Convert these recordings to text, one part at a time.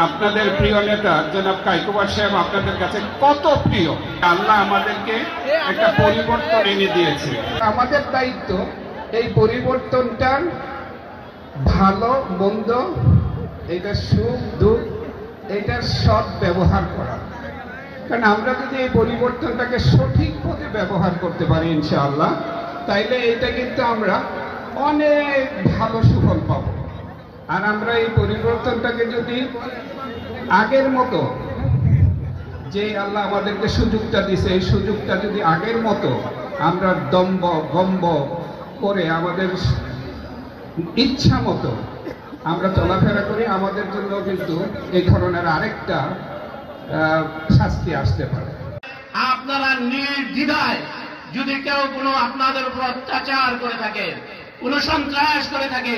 আপনাদের প্রিয় নেতা জনাব কায়কোবাদ সাহেব আপনাদের কাছে কত প্রিয়। আল্লাহ আমাদেরকে একটা পরিবর্তন এনে দিয়েছে। আমাদের দায়িত্ব এই পরিবর্তনটার ভালো মন্দ, এটা সুখ দুঃখ, এটার সৎ ব্যবহার করা। কারণ আমরা যদি এই পরিবর্তনটাকে সঠিক পথে ব্যবহার করতে পারি ইনশাআল্লাহ, তাইলে এটা কিন্তু আমরা অনেক ভালো সুফল পাব। আর আমরা এই পরিবর্তনটাকে যদি আগের মতো, যে আল্লাহ আমাদেরকে সুযোগটা দিছে, এই সুযোগটা যদি আগের মতো আমরা দম্ভ গম্ভ করে আমাদের ইচ্ছা মতো আমরা চলাফেরা করি, আমাদের জন্য কিন্তু এই ধরনের আরেকটা শাস্তি আসতে পারে। আপনারা নির্দ্বিধায় যদি কেউ কোনো আপনাদের উপর অত্যাচার করে থাকে, কোনো সন্ত্রাস করে থাকে,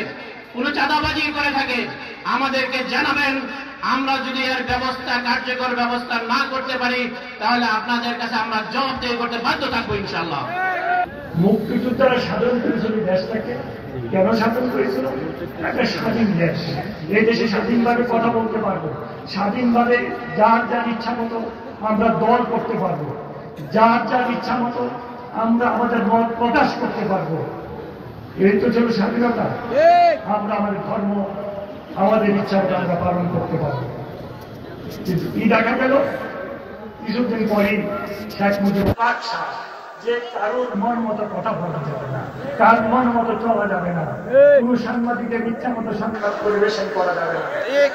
কোনো চাঁদাবাজি করে থাকে, আমাদেরকে জানাবেন। আমরা যদি এর ব্যবস্থা, কার্যকর ব্যবস্থা না করতে পারি, তাহলে আপনাদের কাছে আমরা জবাবদিহি করতে বাধ্য থাকবো ইনশাআল্লাহ। মুক্তিযোদ্ধারা স্বাধীন করেছিল দেশটাকে। কেন স্বাধীন করেছিল? একটা স্বাধীন দেশ। এই দেশে স্বাধীনভাবে কথা বলতে পারবো, স্বাধীনভাবে যার যার ইচ্ছা মতো আমরা দল করতে পারবো, যার যার ইচ্ছা মতো আমরা আমাদের মত প্রকাশ করতে পারবো। এই তো ছিল স্বাধীনতা। আমরা আমাদের ধর্ম, আমাদের ইচ্ছা মতো আমরা পালন করতে পারবো। কিন্তু কি দেখা গেল? কিছুদিন পরেই শেখ মুজিবুর বাদশা যে কারোর মন মতো কথা বলা যাবে না, কার মন মতো চলা যাবে না, কোন সাংবাদিকের ইচ্ছা মতো সংবাদ পরিবেশন করা যাবে না,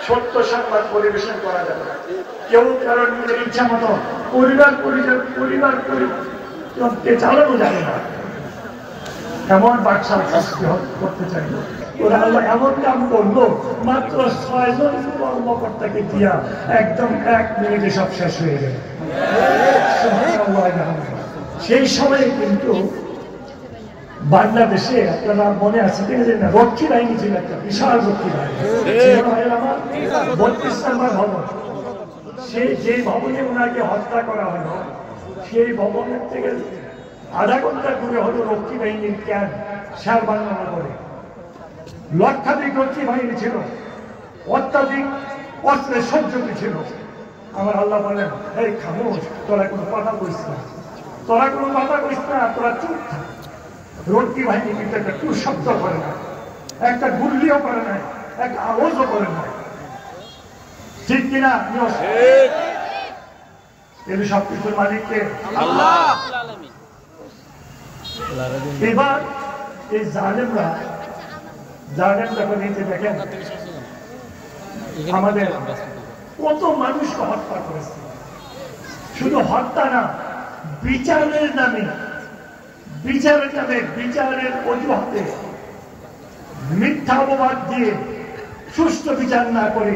সত্য সংবাদ পরিবেশন করা যাবে না, কেউ কারোর নিজের ইচ্ছা মতো পরিবার চালানো যাবে না। এমন বাদশা সৃষ্টি করতে চাইল। ওরা আল্লাহ এমন কাম করলো, মাত্র 6 জন কর্মকর্তাকে দিয়া একদম 1 মিনিটে সব শেষ হয়ে গেল। সেই সময়ে কিন্তু বাংলাদেশে আপনারা মনে আছে কিনা জানি না, রক্ষী বাহিনী ছিল, একটা বিশাল রক্ষী বাহিনী। আমার 32 নম্বর ভবন, সেই যে ভবনে ওনাকে হত্যা করা হলো, সেই ভবনের থেকে আধা ঘন্টা দূরে হলো রক্ষী বাহিনীর ক্যাম্প শেরবাংলা নগরে। লক্ষাধিক রক্ষী বাহিনী ছিল, অত্যাধিক অস্ত্রের সজ্জিত ছিল। আমার আল্লাহ বলেন, এই খামোশ, তোরা কোনো কথা কইস না, তোরা কোনো কথা কইস না, তোরা চুপ থাক। রক্ষী বাহিনী কিন্তু একটা টু শব্দ করে না, একটা গুল্লিও করে নাই, একটা আওয়াজও করে নাই। ঠিক কিনা? কিন্তু সবকিছুর মালিককে আল্লাহ। এবার এই জালেমরা যখন এই যে দেখেন আমাদের কত মানুষকে হত্যা করেছে, শুধু হত্যা না, বিচারের নামে, বিচারের অজুহাতে মিথ্যা অপবাদ দিয়ে সুষ্ঠু বিচার না করে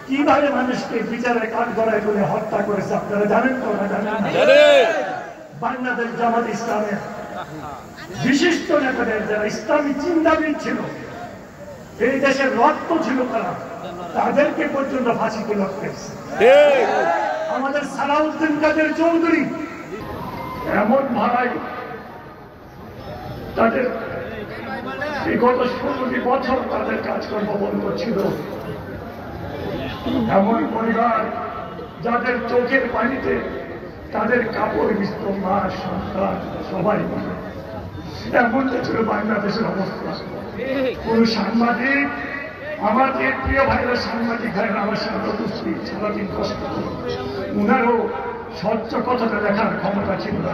কিভাবে মানুষকে বিচারের কাঠগড়ায় করে হত্যা করেছে আপনারা জানেন তো? না জানেন? বাংলাদেশ জামাত ইসলামের বিশিষ্ট নেতাদের, যারা ইসলামী চিন্তাবিদ ছিল, এই দেশের রক্ত ছিল, তাদেরকে পর্যন্ত ফাঁসিতে লটকেছে। আমাদের সালাউদ্দিন কাদের চৌধুরী এমন ভাই, তাদের বিগত 16টি বছর তাদের কাজকর্ম বন্ধ ছিল। এমন পরিবার যাদের চোখের পানিতে তাদের কাপড় ভিজত, মা সন্তান সবাই। এমন ছিল বাংলাদেশের অবস্থা। কোন সাংবাদিক, আমার যে প্রিয় ভাইরা সাংবাদিক ভাইরা আমার সাথে উপস্থিত, সারাদিন কষ্ট, উনারও স্বচ্ছ কথাটা দেখার ক্ষমতা ছিল না।